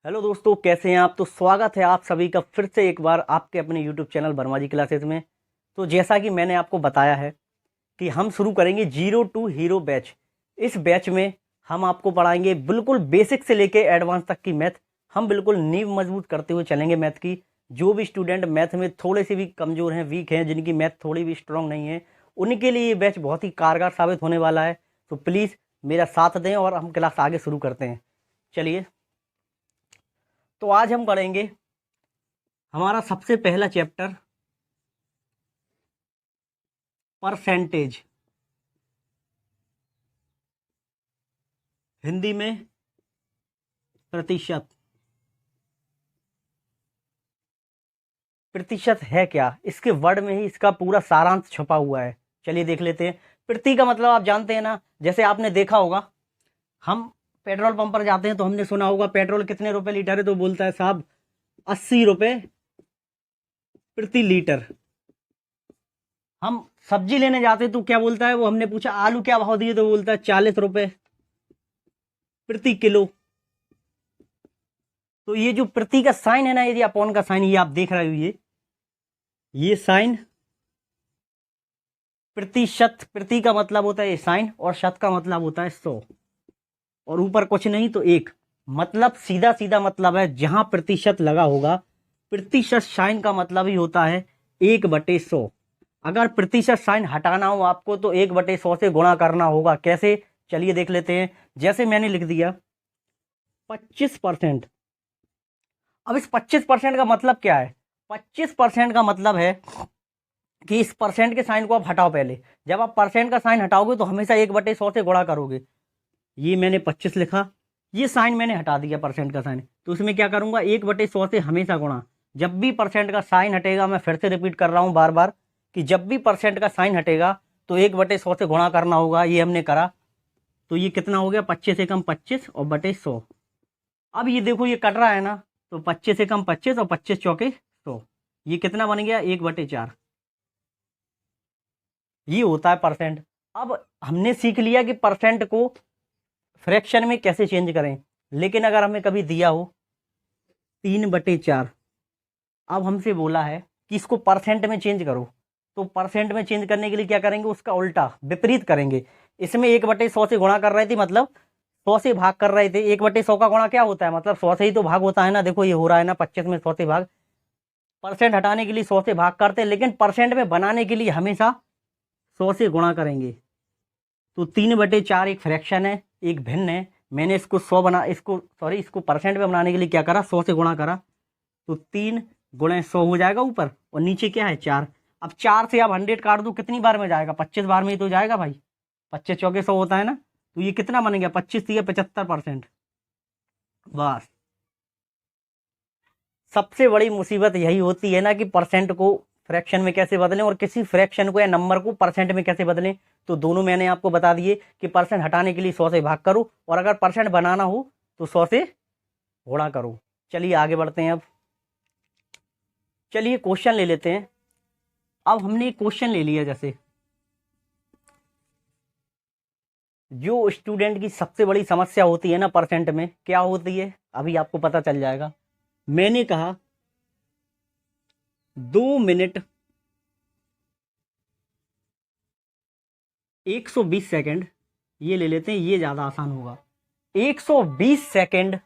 Hello दोस्तों, कैसे हैं आप। तो स्वागत है आप सभी का फिर से एक बार आपके अपने यूट्यूब चैनल वर्मा जी क्लासेस में। तो जैसा कि मैंने आपको बताया है कि हम शुरू करेंगे जीरो टू हीरो बैच। इस बैच में हम आपको पढ़ाएंगे बिल्कुल बेसिक से लेके एडवांस तक की मैथ। हम बिल्कुल नींव मजबूत करते हुए चलेंगे मैथ की। जो भी स्टूडेंट मैथ में थोड़े से भी कमज़ोर हैं, वीक हैं, जिनकी मैथ थोड़ी भी स्ट्रांग नहीं है, उनके लिए ये बैच बहुत ही कारगर साबित होने वाला है। तो प्लीज़ मेरा साथ दें और हम क्लास आगे शुरू करते हैं। चलिए, तो आज हम पढ़ेंगे हमारा सबसे पहला चैप्टर परसेंटेज, हिंदी में प्रतिशत। प्रतिशत है क्या, इसके वर्ड में ही इसका पूरा सारांश छुपा हुआ है। चलिए देख लेते हैं। प्रति का मतलब आप जानते हैं ना, जैसे आपने देखा होगा, हम पेट्रोल पंप पर जाते हैं तो हमने सुना होगा पेट्रोल कितने रुपए लीटर है, तो बोलता है साहब 80 रुपए प्रति लीटर। हम सब्जी लेने जाते हैं तो क्या बोलता है वो, हमने पूछा आलू क्या भाव दिए, तो बोलता है 40 रुपए प्रति किलो। तो ये जो प्रति का साइन है ना, यदि अपॉन का साइन, ये आप देख रहे हो, ये साइन प्रतिशत, प्रति का मतलब होता है ये साइन, और शत का मतलब होता है 100, और ऊपर कुछ नहीं तो एक। मतलब सीधा सीधा मतलब है, जहां प्रतिशत लगा होगा, प्रतिशत साइन का मतलब ही होता है 1/100। अगर प्रतिशत साइन हटाना हो आपको तो 1/100 से गुणा करना होगा। कैसे, चलिए देख लेते हैं। जैसे मैंने लिख दिया 25%। अब इस 25% का मतलब क्या है। 25% का मतलब है कि इस परसेंट के साइन को आप हटाओ पहले। जब आप परसेंट का साइन हटाओगे तो हमेशा 1/100 से गुणा करोगे। ये मैंने 25 लिखा, ये साइन मैंने हटा दिया परसेंट का साइन, तो इसमें क्या करूंगा, 1/100 से हमेशा गुणा। जब भी परसेंट का साइन हटेगा, मैं फिर से रिपीट कर रहा हूं बार बार, कि जब भी परसेंट का साइन हटेगा तो 1/100 से गुणा करना होगा। ये हमने करा, तो ये कितना हो गया, 25 एकम 25 और बटे 100। अब ये देखो, ये कट रहा है ना, तो 25 एकम 25 और 25 चौके 100। ये कितना बन गया, 1/4। ये होता है परसेंट। अब हमने सीख लिया कि परसेंट को फ्रैक्शन में कैसे चेंज करें। लेकिन अगर हमें कभी दिया हो 3/4, अब हमसे बोला है कि इसको परसेंट में चेंज करो, तो परसेंट में चेंज करने के लिए क्या करेंगे, उसका उल्टा विपरीत करेंगे। इसमें 1/100 से गुणा कर रहे थे, मतलब 100 से भाग कर रहे थे। 1/100 का गुणा क्या होता है, मतलब 100 से ही तो भाग होता है ना। देखो ये हो रहा है ना, 25 में 100 से भाग। परसेंट हटाने के लिए 100 से भाग करते हैं, लेकिन परसेंट में बनाने के लिए हमेशा 100 से गुणा करेंगे। तो 3/4 एक फ्रैक्शन है, एक भिन्न है। मैंने इसको 100 बना, इसको परसेंट में बनाने के लिए क्या करा, 100 से गुणा करा। तो 3 × 100 हो जाएगा ऊपर, और नीचे क्या है, 4। अब 4 से आप 100 काट दो, कितनी बार में जाएगा, 25 बार में ही तो जाएगा भाई। 25 चौके 100 होता है ना। तो ये कितना बन गया, 25 दिया 75%। बस, सबसे बड़ी मुसीबत यही होती है ना कि परसेंट को फ्रैक्शन में कैसे बदलें, और किसी फ्रैक्शन को या नंबर को परसेंट में कैसे बदलें। तो दोनों मैंने आपको बता दिए कि परसेंट हटाने के लिए 100 से भाग करो, और अगर परसेंट बनाना हो तो 100 से गुणा करो। चलिए आगे बढ़ते हैं। अब चलिए क्वेश्चन ले लेते हैं। अब हमने क्वेश्चन ले लिया, जैसे जो स्टूडेंट की सबसे बड़ी समस्या होती है ना परसेंट में, क्या होती है, अभी आपको पता चल जाएगा। मैंने कहा 2 मिनट 120 सेकंड, ये ले लेते हैं, ये ज्यादा आसान होगा। 120 सेकंड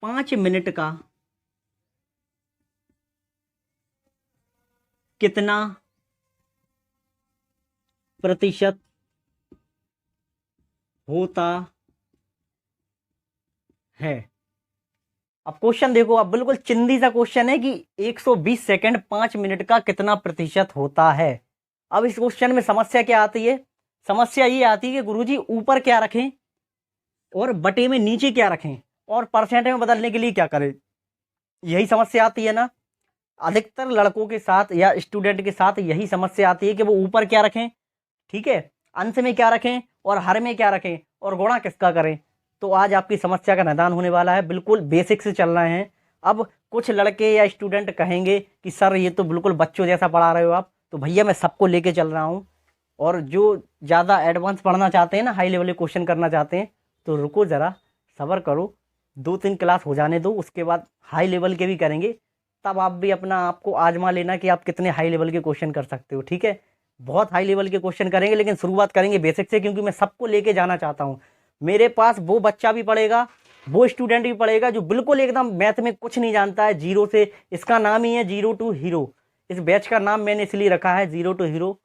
5 मिनट का कितना प्रतिशत होता है। अब क्वेश्चन देखो, अब बिल्कुल चिंदी सा क्वेश्चन है कि 120 सेकंड 5 मिनट का कितना प्रतिशत होता है। अब इस क्वेश्चन में समस्या क्या आती है, समस्या ये आती है कि गुरुजी ऊपर क्या रखें और बटे में नीचे क्या रखें, और परसेंट में बदलने के लिए क्या करें। यही समस्या आती है ना, अधिकतर लड़कों के साथ या स्टूडेंट के साथ यही समस्या आती है कि वो ऊपर क्या रखें, ठीक है, अंश में क्या रखें और हर में क्या रखें, और गुणा किसका करें। तो आज आपकी समस्या का निदान होने वाला है, बिल्कुल बेसिक से चल रहे हैं। अब कुछ लड़के या स्टूडेंट कहेंगे कि सर ये तो बिल्कुल बच्चों जैसा पढ़ा रहे हो आप। तो भैया मैं सबको लेके चल रहा हूँ, और जो ज़्यादा एडवांस पढ़ना चाहते हैं ना, हाई लेवल के क्वेश्चन करना चाहते हैं, तो रुको ज़रा, सब्र करो, 2-3 क्लास हो जाने दो, उसके बाद हाई लेवल के भी करेंगे, तब आप भी अपना आपको आजमा लेना कि आप कितने हाई लेवल के क्वेश्चन कर सकते हो। ठीक है, बहुत हाई लेवल के क्वेश्चन करेंगे, लेकिन शुरुआत करेंगे बेसिक से, क्योंकि मैं सबको लेके जाना चाहता हूँ। मेरे पास वो बच्चा भी पढ़ेगा, वो स्टूडेंट भी पढ़ेगा जो बिल्कुल एकदम मैथ में कुछ नहीं जानता है, जीरो से। इसका नाम ही है जीरो टू हीरो। इस बैच का नाम मैंने इसलिए रखा है जीरो टू हीरो।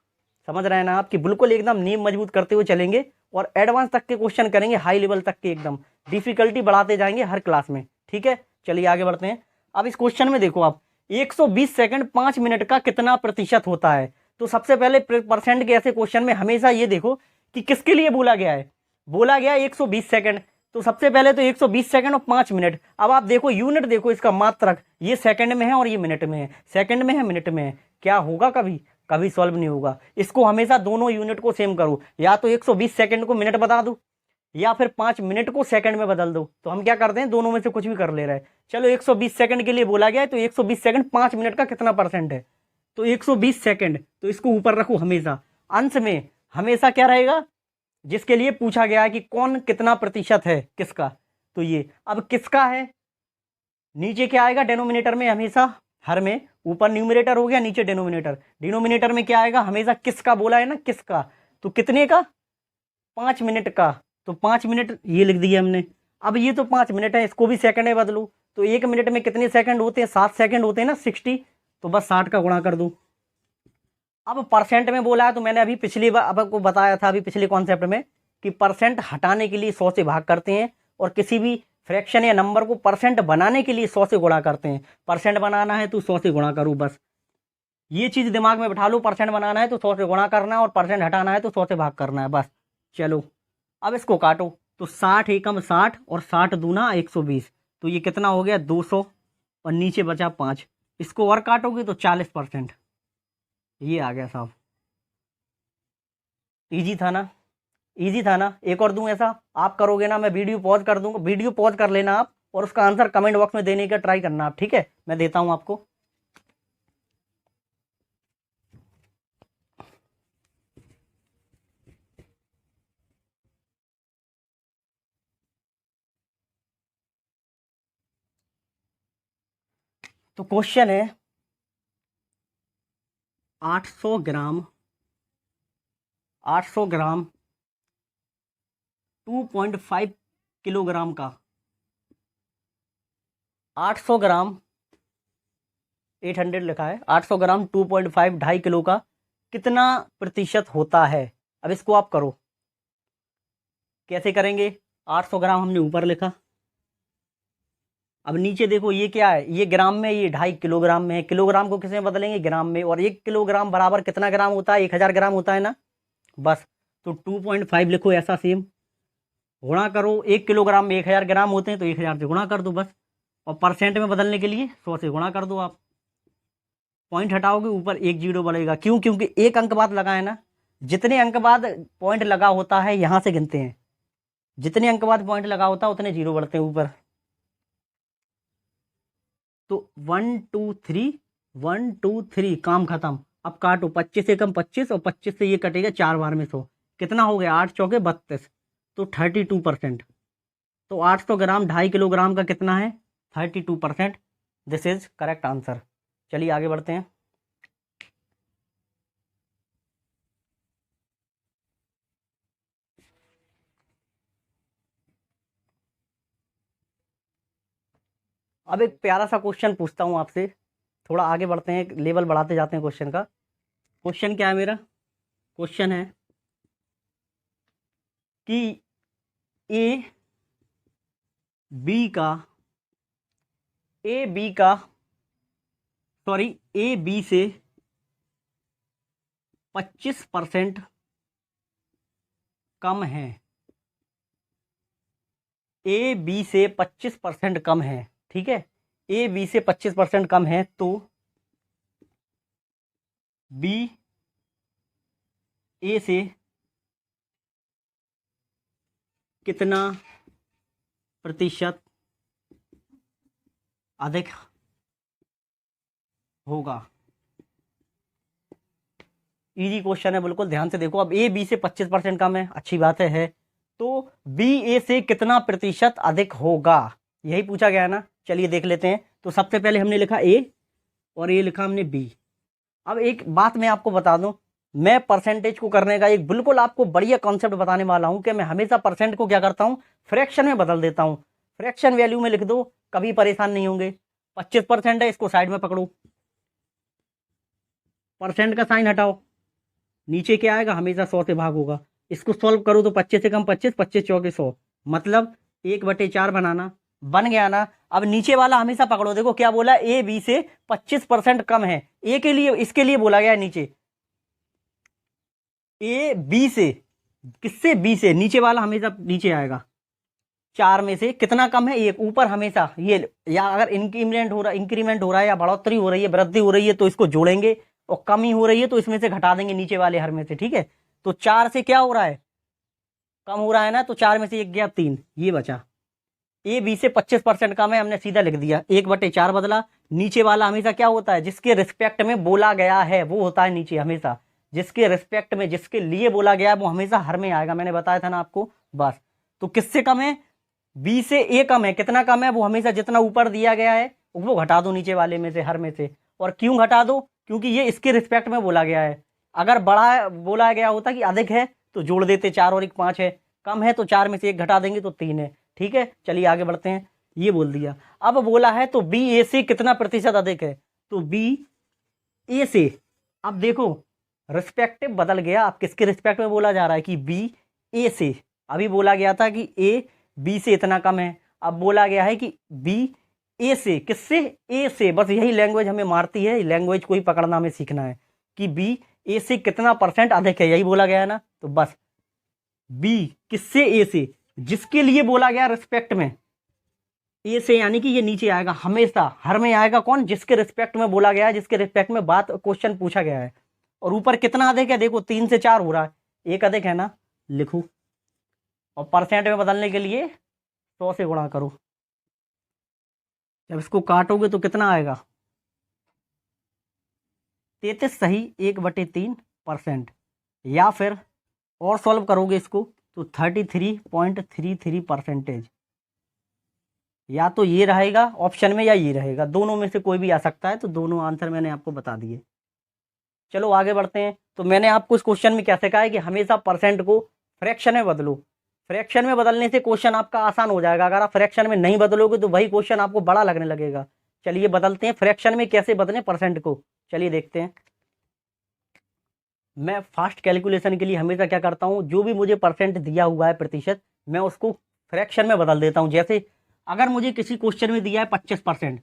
समझ रहे हैं ना आप, कि बिल्कुल एकदम नींव मजबूत करते हुए चलेंगे और एडवांस तक के क्वेश्चन करेंगे, हाई लेवल तक के, एकदम डिफिकल्टी बढ़ाते जाएंगे हर क्लास में। ठीक है, चलिए आगे बढ़ते हैं। अब इस क्वेश्चन में देखो आप, 120 सेकंड 5 मिनट का कितना प्रतिशत होता है। तो सबसे पहले परसेंट के ऐसे क्वेश्चन में हमेशा ये देखो कि किसके लिए बोला गया है। बोला गया 120 सेकंड, तो सबसे पहले तो 120 सेकंड और 5 मिनट। अब आप देखो यूनिट, देखो इसका मात्रक, ये सेकंड में है और ये मिनट में है, सेकंड में है मिनट में है। क्या होगा, कभी कभी सॉल्व नहीं होगा। इसको हमेशा दोनों यूनिट को सेम करो, या तो 120 सेकंड को मिनट बता दो, या फिर 5 मिनट को सेकंड में बदल दो। तो हम क्या करते हैं, दोनों में से कुछ भी कर ले रहे हैं। चलो 120 सेकंड के लिए बोला गया है, तो 120 सेकंड 5 मिनट का कितना परसेंट है। तो 120 सेकंड, तो इसको ऊपर रखो हमेशा। अंश में हमेशा क्या रहेगा, जिसके लिए पूछा गया है कि कौन कितना प्रतिशत है किसका, तो ये अब किसका है। नीचे क्या आएगा डेनोमिनेटर में, हमेशा हर में ऊपर न्यूमरेटर हो गया, नीचे डेनोमिनेटर। डिनोमिनेटर में क्या आएगा, हमेशा किसका बोला है ना, किसका। तो कितने का, 5 मिनट का। तो 5 मिनट ये लिख दिया हमने। अब ये तो 5 मिनट है, इसको भी सेकंड में बदलो। तो 1 मिनट में कितने सेकंड होते हैं, 7 सेकंड होते हैं ना, 60। तो बस 60 का गुणा कर दो। अब परसेंट में बोला है, तो मैंने अभी पिछली बार अब आपको बताया था, अभी पिछले कॉन्सेप्ट में, कि परसेंट हटाने के लिए 100 से भाग करते हैं, और किसी भी फ्रैक्शन या नंबर को परसेंट बनाने के लिए 100 से गुणा करते हैं। परसेंट बनाना है तो 100 से गुणा करो, बस ये चीज दिमाग में बैठा लो। परसेंट बनाना है तो 100 से गुणा करना है, और परसेंट हटाना है तो 100 से भाग करना है, बस। चलो अब इसको काटो, तो 60 एकम 60 और 60 दूना 120। तो ये कितना हो गया, 200, और नीचे बचा 5। इसको और काटोगे तो 40%। ये आ गया साहब, इजी था ना, इजी था ना। एक और दूं ऐसा, आप करोगे ना, मैं वीडियो पॉज कर दूंगा, वीडियो पॉज कर लेना आप, और उसका आंसर कमेंट बॉक्स में देने का ट्राई करना आप। ठीक है, मैं देता हूं आपको। तो क्वेश्चन है 800 ग्राम 2.5 किलोग्राम का, 800 ग्राम 800 लिखा है, 800 ग्राम 2.5 2.5 किलो का कितना प्रतिशत होता है। अब इसको आप करो, कैसे करेंगे। 800 ग्राम हमने ऊपर लिखा, अब नीचे देखो ये क्या है, ये ग्राम में, ये 2.5 किलोग्राम में है। किलोग्राम को किसमें बदलेंगे, ग्राम में। और 1 किलोग्राम बराबर कितना ग्राम होता है, 1000 ग्राम होता है ना, बस। तो 2.5 लिखो ऐसा सेम, गुणा करो। 1 किलोग्राम में 1000 ग्राम होते हैं, तो 1000 से गुणा कर दो, बस। और परसेंट में बदलने के लिए 100 से गुणा कर दो आप। पॉइंट हटाओगे, ऊपर 1 जीरो बढ़ेगा। क्यों, क्योंकि एक अंक बाद लगा है ना। जितने अंक बाद पॉइंट लगा होता है, यहां से गिनते हैं। जितने अंक बाद पॉइंट लगा होता है, उतने जीरो बढ़ते हैं ऊपर। तो 1 2 3 1 2 3, काम खत्म। अब काटो, 25 से कम 25, और 25 से ये कटेगा 4 बार में 100। कितना हो गया, 8 चौके 32, तो 32%। तो 800 ग्राम 2.5 किलोग्राम का कितना है, 32%। This is correct answer. चलिए आगे बढ़ते हैं। अब एक प्यारा सा क्वेश्चन पूछता हूं आपसे, थोड़ा आगे बढ़ते हैं, लेवल बढ़ाते जाते हैं क्वेश्चन का। क्वेश्चन क्या है मेरा, क्वेश्चन है कि ए बी का ए बी का सॉरी ए बी से 25% कम है। ए बी से 25% कम है, ठीक है। ए बी से 25% कम है, तो बी ए से कितना प्रतिशत अधिक होगा। इजी क्वेश्चन है, बिल्कुल ध्यान से देखो। अब ए बी से 25% कम है, अच्छी बात है। तो बी ए से कितना प्रतिशत अधिक होगा, यही पूछा गया है ना। चलिए देख लेते हैं। तो सबसे पहले हमने लिखा ए और ये लिखा हमने बी। अब एक बात मैं आपको बता दूं, मैं परसेंटेज को करने का एक बिल्कुल आपको बढ़िया कॉन्सेप्ट बताने वाला हूं कि मैं हमेशा परसेंट को क्या करता हूं, फ्रैक्शन में बदल देता हूं। फ्रैक्शन वैल्यू में लिख दो, कभी परेशान नहीं होंगे। 25% है, इसको साइड में पकड़ो, परसेंट का साइन हटाओ, नीचे क्या आएगा, हमेशा 100 से भाग होगा। इसको सॉल्व करो तो 25 से कम 25, 25 चौके 100, मतलब 1/4 बनाना, बन गया ना। अब नीचे वाला हमेशा पकड़ो, देखो क्या बोला, ए बी से 25% कम है। ए के लिए, इसके लिए बोला गया है नीचे, ए बी से, किससे, बी से, नीचे वाला हमेशा नीचे आएगा। 4 में से कितना कम है, एक। ऊपर हमेशा ये, या अगर इंक्रीमेंट हो रहा है या बढ़ोतरी हो रही है, वृद्धि हो रही है तो इसको जोड़ेंगे, और कमी हो रही है तो इसमें से घटा देंगे नीचे वाले हर में से, ठीक है। तो 4 से क्या हो रहा है, कम हो रहा है ना, तो 4 में से 1 गया 3, ये बचा। ए बी से 25% कम है, हमने सीधा लिख दिया, 1/4 बदला। नीचे वाला हमेशा क्या होता है, जिसके रिस्पेक्ट में बोला गया है वो होता है नीचे हमेशा, जिसके रिस्पेक्ट में, जिसके लिए बोला गया है वो हमेशा हर में आएगा, मैंने बताया था ना आपको। बस, तो किससे कम है, बी से ए कम है। कितना कम है, वो हमेशा जितना ऊपर दिया गया है वो घटा दो नीचे वाले में से, हर में से। और क्यों घटा दो, क्योंकि ये इसके रिस्पेक्ट में बोला गया है। अगर बड़ा बोला गया होता कि अधिक है तो जोड़ देते, 4 और 1 5 है, कम है तो 4 में से 1 घटा देंगे तो 3 है, ठीक है। चलिए आगे बढ़ते हैं, ये बोल दिया। अब बोला है तो बी ए से कितना प्रतिशत अधिक है, तो बी ए से, अब देखो रिस्पेक्टिव बदल गया, अब किसके रिस्पेक्ट में बोला जा रहा है, कि बी ए से। अभी बोला गया था कि ए बी से इतना कम है, अब बोला गया है कि बी ए से, किससे, ए से। बस यही लैंग्वेज हमें मारती है, लैंग्वेज को ही पकड़ना हमें सीखना है, कि बी ए से कितना परसेंट अधिक है, यही बोला गया है ना। तो बस बी किससे, ए से, जिसके लिए बोला गया रिस्पेक्ट में, ए से, यानी कि ये नीचे आएगा हमेशा, हर में आएगा कौन, जिसके रिस्पेक्ट में बोला गया है, जिसके रिस्पेक्ट में बात, क्वेश्चन पूछा गया है। और ऊपर कितना अधिक है, देखो 3 से 4 हो रहा है, एक अधिक है ना, लिखो। और परसेंट में बदलने के लिए 100 से गुणा करो, जब इसको काटोगे तो कितना आएगा, 33 सही 1/3%। या फिर और सॉल्व करोगे इसको तो 33.33%। या तो ये रहेगा ऑप्शन में या ये रहेगा, दोनों में से कोई भी आ सकता है। तो दोनों आंसर मैंने आपको बता दिए। चलो आगे बढ़ते हैं। तो मैंने आपको इस क्वेश्चन में क्या सिखाया कि हमेशा परसेंट को फ्रैक्शन में बदलो। फ्रैक्शन में बदलने से क्वेश्चन आपका आसान हो जाएगा। अगर आप फ्रैक्शन में नहीं बदलोगे तो वही क्वेश्चन आपको बड़ा लगने लगेगा। चलिए बदलते हैं, फ्रैक्शन में कैसे बदलें परसेंट को, चलिए देखते हैं। मैं फास्ट कैलकुलेशन के लिए हमेशा क्या करता हूँ, जो भी मुझे परसेंट दिया हुआ है प्रतिशत, मैं उसको फ्रैक्शन में बदल देता हूँ। जैसे अगर मुझे किसी क्वेश्चन में दिया है 25%,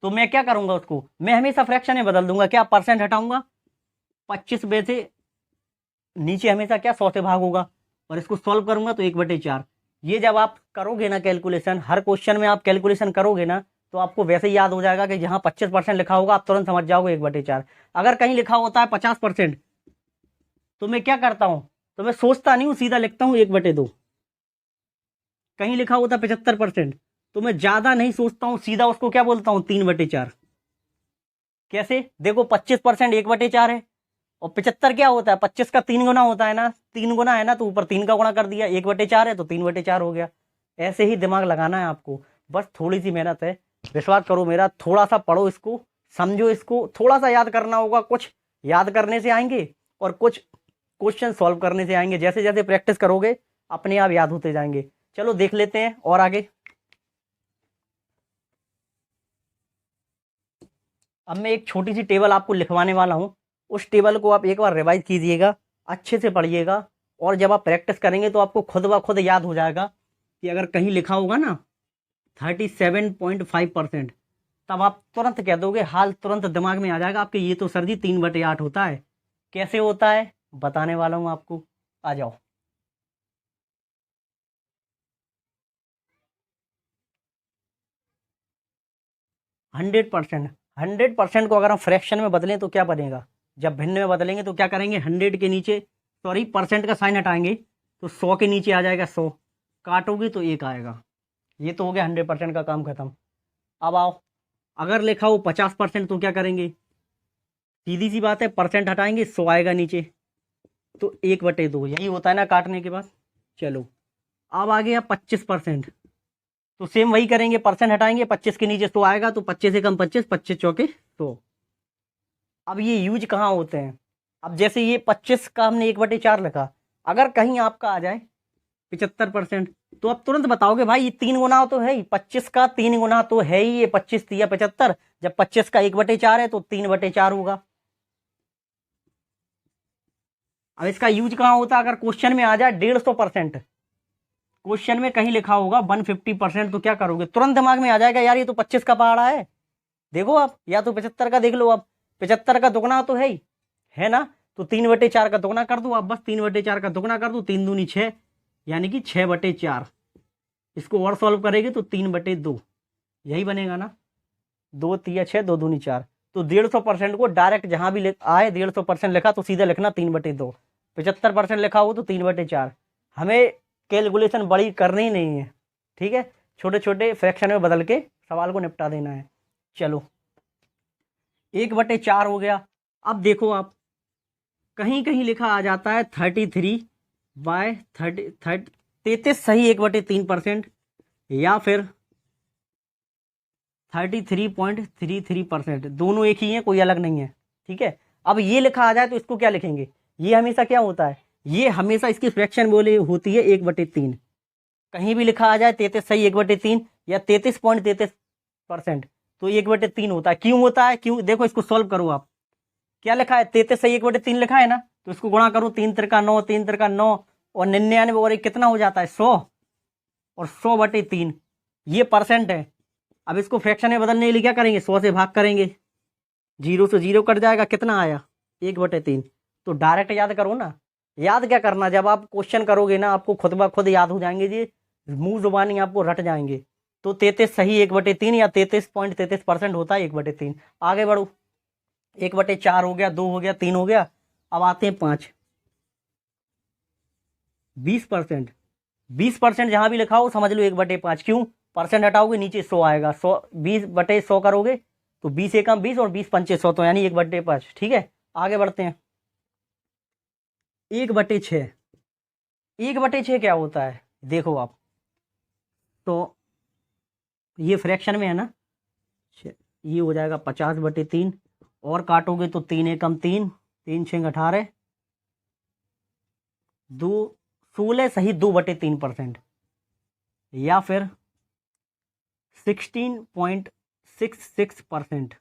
तो मैं क्या करूंगा, उसको मैं हमेशा फ्रैक्शन में बदल दूंगा। क्या, परसेंट हटाऊंगा, 25 में से नीचे हमेशा क्या 100 से भाग होगा, और इसको सॉल्व करूंगा तो 1/4। ये जब आप करोगे ना कैलकुलेशन, हर क्वेश्चन में आप कैलकुलेशन करोगे ना, तो आपको वैसे ही याद हो जाएगा कि जहां 25% लिखा होगा आप तुरंत समझ जाओगे 1/4। अगर कहीं लिखा होता है 50%, तो मैं क्या करता हूं, तो मैं सोचता नहीं हूं, सीधा लिखता हूं 1/2। कहीं लिखा होता 75%, तो मैं ज्यादा नहीं सोचता हूं, सीधा उसको क्या बोलता हूं, 3/4। कैसे, देखो 25% 1/4 है, और 75 क्या होता है, 25 का 3 गुना होता है ना, 3 गुना है ना, तो ऊपर 3 का गुणा कर दिया, 1/4 है तो 3/4 हो गया। ऐसे ही दिमाग लगाना है आपको, बस थोड़ी सी मेहनत है, विश्वास करो मेरा। थोड़ा सा पढ़ो इसको, समझो इसको, थोड़ा सा याद करना होगा। कुछ याद करने से आएंगे और कुछ क्वेश्चन सॉल्व करने से आएंगे। जैसे जैसे प्रैक्टिस करोगे अपने आप याद होते जाएंगे। चलो देख लेते हैं और आगे। अब मैं एक छोटी सी टेबल आपको लिखवाने वाला हूं, उस टेबल को आप एक बार रिवाइज कीजिएगा, अच्छे से पढ़िएगा, और जब आप प्रैक्टिस करेंगे तो आपको खुद ब खुद याद हो जाएगा कि अगर कहीं लिखा होगा ना 37.5%, तब आप तुरंत कह दोगे, हाल तुरंत दिमाग में आ जाएगा आपके, ये तो सर जी 3/8 होता है। कैसे होता है बताने वाला हूं आपको, आ जाओ। 100%, 100% को अगर हम फ्रैक्शन में बदलें तो क्या बनेगा, जब भिन्न में बदलेंगे तो क्या करेंगे, 100 के नीचे, सॉरी परसेंट का साइन हटाएंगे तो 100 के नीचे आ जाएगा 100, काटोगे तो 1 आएगा। ये तो हो गया 100% का काम खत्म। अब आओ, अगर लिखा हो 50% तो क्या करेंगे, सीधी सी बात है, परसेंट हटाएंगे 100 आएगा नीचे, तो 1/2, यही होता है ना काटने के बाद। चलो अब आ गया 25%, तो सेम वही करेंगे, परसेंट हटाएंगे, 25 के नीचे 100 आएगा, तो 25 से कम 25, 25 चौके 100। अब ये यूज कहाँ होते हैं, अब जैसे ये 25 का हमने 1/4 लिखा, अगर कहीं आपका आ जाए 75%, तो अब तुरंत बताओगे भाई ये 3 गुना तो है ही, 25 का 3 गुना तो है ही, ये 25 या 75, जब 25 का 1/4 है तो 3/4 होगा। अब इसका यूज कहाँ होता है, अगर क्वेश्चन में आ जाए 150%, क्वेश्चन में कहीं लिखा होगा 150%, तो क्या करोगे, तुरंत दिमाग में आ जाएगा यार ये तो 25 का पहाड़ा है, देखो आप, या तो 75 का देख लो, अब 75 का दुगना तो है ही, है ना, तो 3/4 का दुगना कर दो आप, बस 3/4 का दुगना कर दो, 3 दूनी 6, यानी कि 6/4। इसको और सॉल्व करेंगे तो 3/2, यही बनेगा ना, 2 3 6, 2 दूनी 4, तो 150% को डायरेक्ट जहां भी आए 150% लिखा तो सीधा लिखना 3/2, 75% लिखा हो तो 3/4। हमें कैलकुलेशन बड़ी करनी नहीं है, ठीक है, छोटे छोटे फ्रैक्शन में बदल के सवाल को निपटा देना है। चलो 1/4 हो गया। अब देखो आप, कहीं कहीं लिखा आ जाता है 33 सही 1/3%, या फिर 33.33%, दोनों एक ही हैं, कोई अलग नहीं है, ठीक है। अब ये लिखा आ जाए तो इसको क्या लिखेंगे, ये हमेशा क्या होता है, ये हमेशा इसकी फ्रैक्शन बोले होती है 1/3, कहीं भी लिखा आ जाए 33 सही 1/3 या 33.33%, तो 1/3 होता है। क्यों होता है, क्यों, देखो इसको सॉल्व करो आप, क्या लिखा है, 33 सही 1/3 लिखा है ना, तो इसको गुणा करो, 3 तिरका 9, 3 तिरका 9, और 99 और एक कितना हो जाता है 100, और 100/3 ये परसेंट है। अब इसको फ्रैक्शन में बदलने के लिए क्या करेंगे, 100 से भाग करेंगे, 0 से 0 कट जाएगा, कितना आया 1/3, तो डायरेक्ट याद करो ना, याद क्या करना, जब आप क्वेश्चन करोगे ना आपको खुद ब खुद याद हो जाएंगे जी, मुंह जुबानी आपको रट जाएंगे। तो 33 सही 1/3 या 33.33% होता है 1/3। आगे बढ़ो, 1/4 हो गया, 2 हो गया, 3 हो गया, अब आते हैं 5, 20%, 20% जहां भी लिखा हो समझ लो 1/5, क्यों, परसेंट हटाओगे नीचे 100 आएगा, 100 20/100 करोगे तो 20 एकम 20 और 20 पंचे 100, तो यानी 1/5, ठीक है। आगे बढ़ते हैं, 1/6, 1/6 क्या होता है, देखो आप, तो ये फ्रैक्शन में है ना, ये हो जाएगा 50/3, और काटोगे तो 3 एकम 3, 3 6 18, 2 16 सही 2/3%, या फिर 16.66%।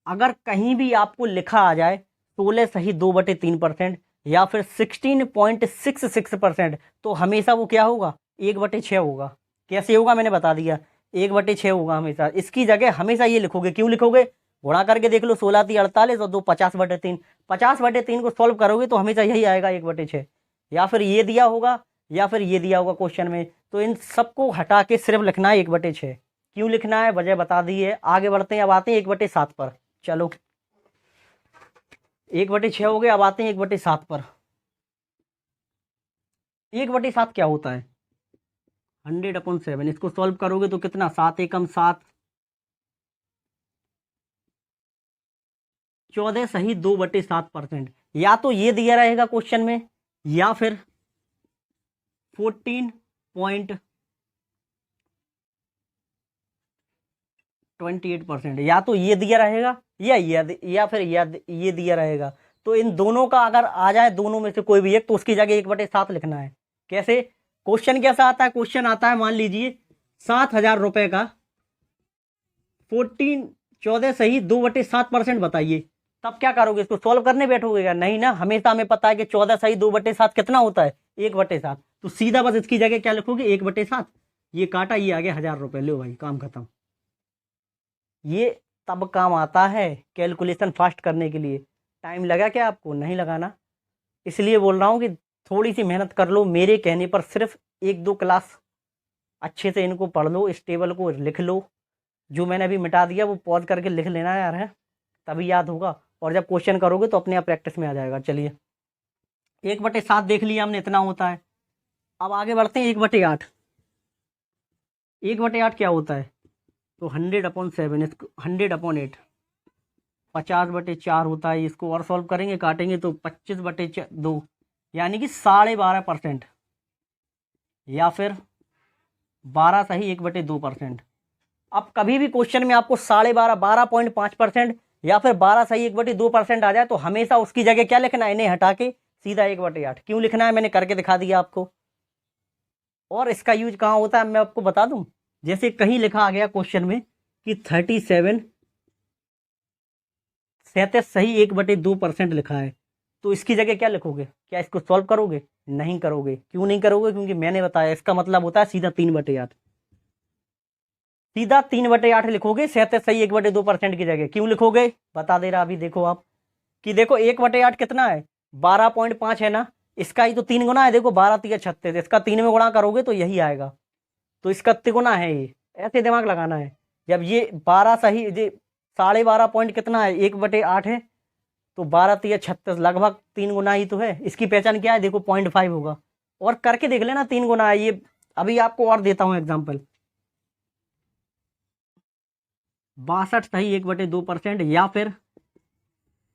अगर कहीं भी आपको लिखा आ जाए 16 सही 2/3% या फिर 16.66%, तो हमेशा वो क्या होगा 1/6 होगा। कैसे होगा मैंने बता दिया, 1/6 होगा हमेशा। इसकी जगह हमेशा ये लिखोगे, क्यों लिखोगे, गुणा करके देख लो, 16 × 48 और 2 50/3, 50/3 को सॉल्व करोगे तो हमेशा यही आएगा 1/6, या फिर ये दिया होगा या फिर ये दिया होगा क्वेश्चन में, तो इन सबको हटा के सिर्फ लिखना है 1/6। क्यों लिखना है वजह बता दी है। आगे बढ़ते हैं, अब आते हैं 1/7 पर। चलो 1/6 हो गया, अब आते हैं 1/7 पर। 1/7 क्या होता है, 100/7, इसको सॉल्व करोगे तो कितना, 7 एकम 7, 14 सही 2/7%, या तो ये दिया रहेगा क्वेश्चन में, या फिर 14.28%, या तो ये दिया रहेगा या फिर ये दिया रहेगा। तो इन दोनों का अगर आ जाए, दोनों में से कोई भी एक, तो उसकी जगह 1/7 लिखना है। कैसे, क्वेश्चन कैसा आता है, क्वेश्चन आता है मान लीजिए 7,000 रुपए का 14 सही 2/7% बताइए, तब क्या करोगे, इसको सॉल्व करने बैठोगे क्या, नहीं ना, हमेशा हमें पता है कि 14 सही 2/7 कितना होता है 1/7, तो सीधा बस इसकी जगह क्या लिखोगे 1/7, ये काटा, ये आ गया 1,000 रुपए, लो भाई काम खत्म। ये तब काम आता है कैलकुलेशन फास्ट करने के लिए। टाइम लगा क्या आपको, नहीं लगाना, इसलिए बोल रहा हूँ कि थोड़ी सी मेहनत कर लो, मेरे कहने पर सिर्फ 1-2 क्लास अच्छे से इनको पढ़ लो, इस टेबल को लिख लो, जो मैंने अभी मिटा दिया वो पॉज करके लिख लेना यार, है तभी याद होगा, और जब क्वेश्चन करोगे तो अपने आप प्रैक्टिस में आ जाएगा। चलिए 1/7 देख लिया हमने, इतना होता है। अब आगे बढ़ते हैं 1/8। 1/8 क्या होता है, तो 100/7, इसको 100/8, 50/4 होता है। इसको और सॉल्व करेंगे, काटेंगे तो 25/2, यानी कि 12.5%। या फिर 12 सही 1/2%। अब कभी भी क्वेश्चन में आपको 12.5 12.5% या फिर 12 सही 1/2% आ जाए तो हमेशा उसकी जगह क्या लिखना है, इन्हें हटा के सीधा 1/8। क्यों लिखना है मैंने करके दिखा दिया आपको। और इसका यूज कहाँ होता है मैं आपको बता दूं। जैसे कहीं लिखा आ गया क्वेश्चन में कि 37 सही 1/2% लिखा है, तो इसकी जगह क्या लिखोगे? क्या इसको सॉल्व करोगे? नहीं करोगे। क्यों नहीं करोगे? क्योंकि मैंने बताया इसका मतलब होता है सीधा 3/8। सीधा 3/8 लिखोगे 37 सही 1/2% की जगह। क्यों लिखोगे बता दे रहा अभी। देखो आप कि देखो 1/8 कितना है, 12.5 है ना, इसका ही तो 3 गुना है। देखो 12 3 36, इसका 3 में गुणा करोगे तो यही आएगा, तो इसका तिगुना है ये। ऐसे दिमाग लगाना है। जब ये 12 सही 12.5 पॉइंट कितना है 1/8 है, तो 12 3 36 लगभग 3 गुना ही तो है। इसकी पहचान क्या है? देखो 0.5 होगा। और करके देख लेना 3 गुना है ये। अभी आपको और देता हूं एग्जाम्पल। 62 सही 1/2% या फिर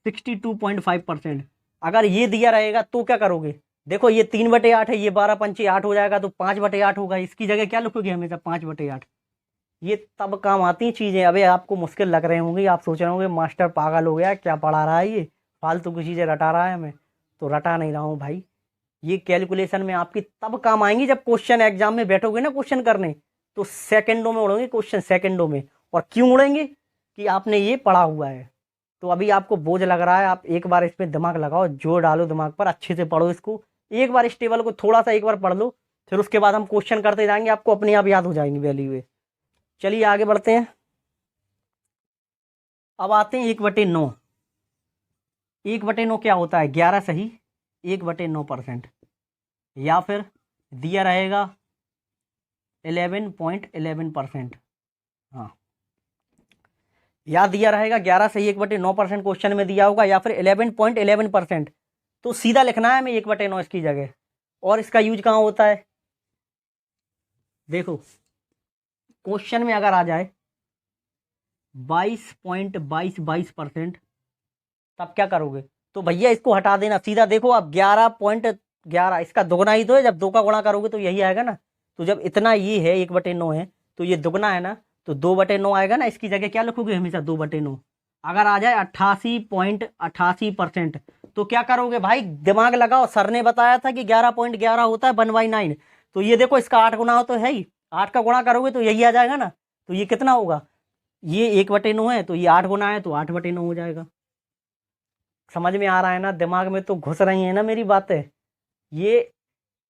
62.5%। अगर ये दिया रहेगा तो क्या करोगे? देखो ये 3/8 है, ये 12 पंचे 8 हो जाएगा, तो 5/8 होगा। इसकी जगह क्या लिखोगे? हमेशा 5/8। ये तब काम आती चीजें। अबे आपको मुश्किल लग रहे होंगे, आप सोच रहे होंगे मास्टर पागल हो गया, क्या पढ़ा रहा है ये, फालतू की चीजें रटा रहा है हमें। तो रटा नहीं रहा हूँ भाई। ये कैलकुलेशन में आपकी तब काम आएंगी जब क्वेश्चन एग्जाम में बैठोगे ना क्वेश्चन करने, तो सेकंडों में उड़ोगे क्वेश्चन, सेकंडों में। और क्यों उड़ेंगे? कि आपने ये पढ़ा हुआ है। तो अभी आपको बोझ लग रहा है, आप एक बार इस पे दिमाग लगाओ, जोर डालो दिमाग पर, अच्छे से पढ़ो इसको। एक बार इस टेबल को थोड़ा सा एक बार पढ़ लो, फिर उसके बाद हम क्वेश्चन करते जाएंगे, आपको अपने आप याद हो जाएंगे वैल्यू। चलिए आगे बढ़ते हैं। अब आते हैं 1/9। 1/9 क्या होता है? 11 सही 1/9%। या फिर दिया रहेगा 11.11%। हाँ, या दिया रहेगा 11 सही 1/9% क्वेश्चन में दिया होगा, या फिर 11.11%। तो सीधा लिखना है हमें 1/9 इसकी जगह। और इसका यूज कहाँ होता है? देखो क्वेश्चन में अगर आ जाए 22.22%, तब क्या करोगे? तो भैया इसको हटा देना सीधा। देखो आप 11.11, इसका दुगना ही तो है। जब 2 का गुणा करोगे तो यही आएगा ना। तो जब इतना ये है 1/9 है, तो ये दुगना है ना, तो 2/9 आएगा ना। इसकी जगह क्या लिखोगे? हमेशा 2/9। अगर आ जाए 88.88%, तो क्या करोगे भाई? दिमाग लगाओ। सर ने बताया था कि 11.11 होता है 1/9। तो ये देखो इसका 8 गुना हो तो है ही, 8 का गुणा करोगे तो यही आ जाएगा ना। तो ये कितना होगा? ये 1/9 है, तो ये 8 गुना है, तो 8/9 हो जाएगा। समझ में आ रहा है ना? दिमाग में तो घुस रही है ना मेरी बातें। ये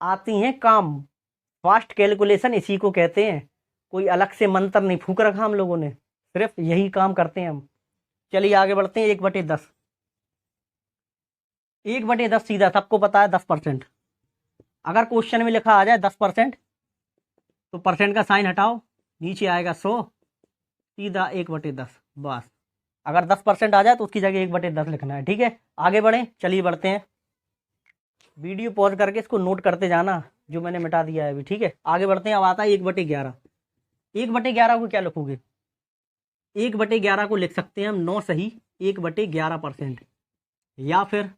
आती हैं काम। फास्ट कैलकुलेशन इसी को कहते हैं। कोई अलग से मंत्र नहीं फूक रखा हम लोगों ने, सिर्फ यही काम करते हैं हम। चलिए आगे बढ़ते हैं। 1/10। 1/10 सीधा सबको पता है 10%। अगर क्वेश्चन में लिखा आ जाए 10%, तो परसेंट का साइन हटाओ, नीचे आएगा 100, सीधा 1/10 बस। अगर 10% आ जाए तो उसकी जगह 1/10 लिखना है। ठीक है, आगे बढ़ें। चलिए बढ़ते हैं। वीडियो पॉज करके इसको नोट करते जाना जो मैंने मिटा दिया है अभी। ठीक है, आगे बढ़ते हैं। अब आता है 1/11। 1/11 को क्या लिखोगे? 1/11 को लिख सकते हैं हम 9 सही 1/11%, या फिर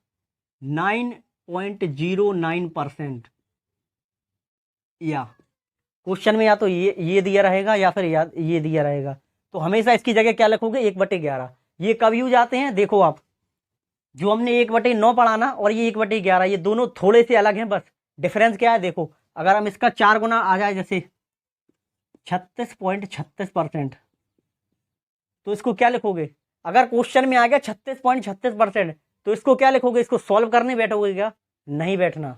9.09%। या क्वेश्चन में या तो ये दिया रहेगा या फिर ये दिया रहेगा, तो हमेशा इसकी जगह क्या लिखोगे? 1/11। ये कब यूज आते हैं? देखो आप, जो हमने 1/9 पढ़ा ना, और ये 1/11, ये दोनों थोड़े से अलग हैं बस। डिफरेंस क्या है देखो, अगर हम इसका 4 गुना आ जाए, जैसे 36.36%, तो इसको क्या लिखोगे? अगर क्वेश्चन में आ गया 36.36%, तो इसको क्या लिखोगे? इसको सॉल्व करने बैठोगे क्या? नहीं बैठना,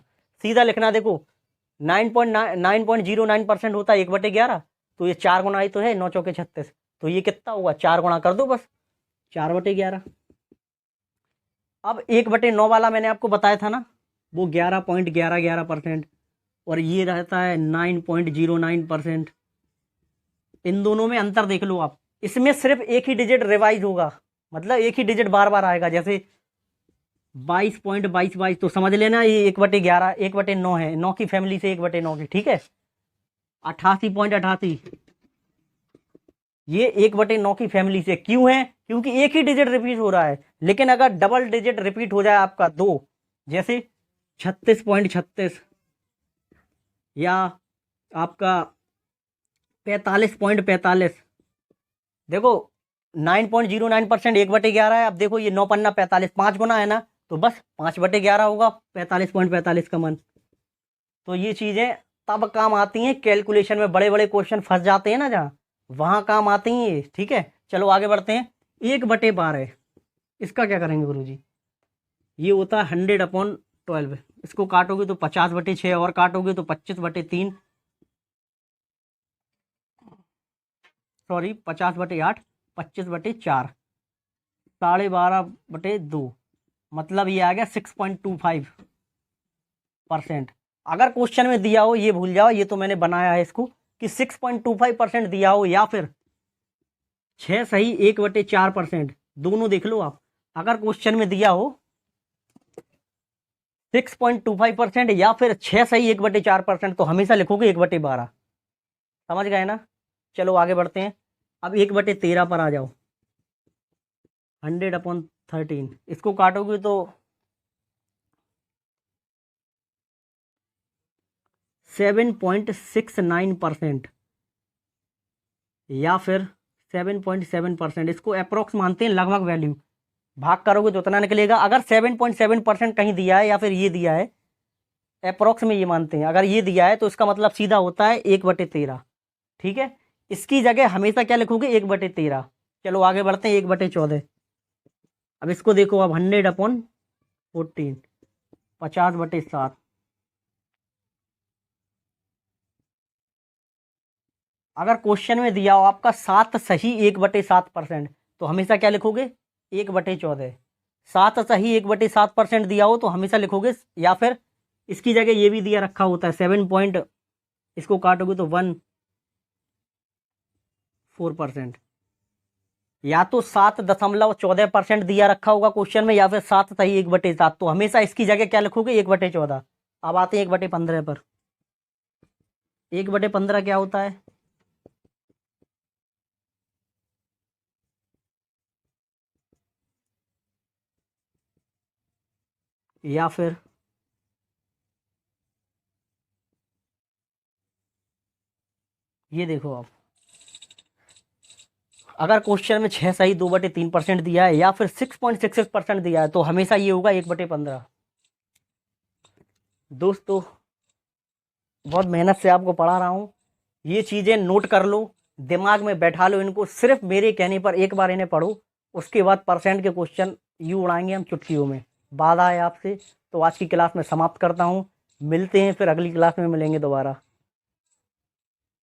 सीधा लिखना। देखो 9.09% होता है 1/11, तो ये 4 गुना ही तो है, 9 चौके 36, तो ये कितना हुआ? 4 गुना कर दो बस, 4/11। अब 1/9 वाला मैंने आपको बताया था ना, वो 11.11%, और ये रहता है 9.09%। इन दोनों में अंतर देख लो आप। इसमें सिर्फ एक ही डिजिट रिवाइज होगा, मतलब एक ही डिजिट बार बार आएगा। जैसे 22.22, तो समझ लेना ये 1/11 1/9 है, 9 की फैमिली से 1/9 की। ठीक है, 88.88, ये 1/9 की फैमिली से। क्यों है? क्योंकि एक ही डिजिट रिपीट हो रहा है। लेकिन अगर डबल डिजिट रिपीट हो जाए आपका 2, जैसे 36.36 या आपका 45.45, देखो 9.09% 1/11 है। अब देखो ये 9 पन्ना 45, 5 गुना है ना, तो बस 5/11 होगा 45.45 का मन। तो ये चीज़ें तब काम आती हैं कैलकुलेशन में, बड़े बड़े क्वेश्चन फंस जाते हैं ना जहाँ, वहाँ काम आती हैं ये। ठीक है, चलो आगे बढ़ते हैं। 1/12, इसका क्या करेंगे गुरुजी? ये होता है 100/12, इसको काटोगे तो 50/6, और काटोगे तो 25/3, सॉरी 50/8, 25/4, 12.5/2, मतलब ये आ गया 6.25%। अगर क्वेश्चन में दिया हो, ये भूल जाओ, ये तो मैंने बनाया है इसको, कि 6.25% दिया हो या फिर 6 सही 1/4%, दोनों देख लो आप। अगर क्वेश्चन में दिया हो 6.25% या फिर 6 सही 1/4%, तो हमेशा लिखोगे 1/12। समझ गए ना? चलो आगे बढ़ते हैं। अब 1/13 पर आ जाओ। 100/13, इसको काटोगे तो 7.69% या फिर 7.7%, इसको अप्रोक्स मानते हैं, लगभग वैल्यू। भाग करोगे तो उतना निकलेगा। अगर 7.7% कहीं दिया है या फिर ये दिया है, अप्रोक्स में ये मानते हैं, अगर ये दिया है तो इसका मतलब सीधा होता है 1/13। ठीक है, इसकी जगह हमेशा क्या लिखोगे? 1/13। चलो आगे बढ़ते हैं। 1/14, अब इसको देखो, अब 100/14, 50/7। अगर क्वेश्चन में दिया हो आपका 7 सही 1/7%, तो हमेशा क्या लिखोगे? 1/14। 7 सही 1/7% दिया हो तो हमेशा लिखोगे, या फिर इसकी जगह ये भी दिया रखा होता है 7 पॉइंट, इसको काटोगे तो 1.4%, या तो 7.14% दिया रखा होगा क्वेश्चन में, या फिर 7 सही 1/7, तो हमेशा इसकी जगह क्या लिखोगे? 1/14। अब आते हैं 1/15 पर। 1/15 क्या होता है? या फिर ये देखो आप, अगर क्वेश्चन में 6 सही 2/3% दिया है या फिर 6.66% दिया है, तो हमेशा ये होगा 1/15। दोस्तों बहुत मेहनत से आपको पढ़ा रहा हूँ, ये चीज़ें नोट कर लो, दिमाग में बैठा लो इनको। सिर्फ मेरे कहने पर एक बार इन्हें पढ़ो, उसके बाद परसेंट के क्वेश्चन यूँ उड़ाएंगे हम चुटकियों में। वादा है आपसे। तो आज की क्लास में समाप्त करता हूँ, मिलते हैं फिर अगली क्लास में, मिलेंगे दोबारा।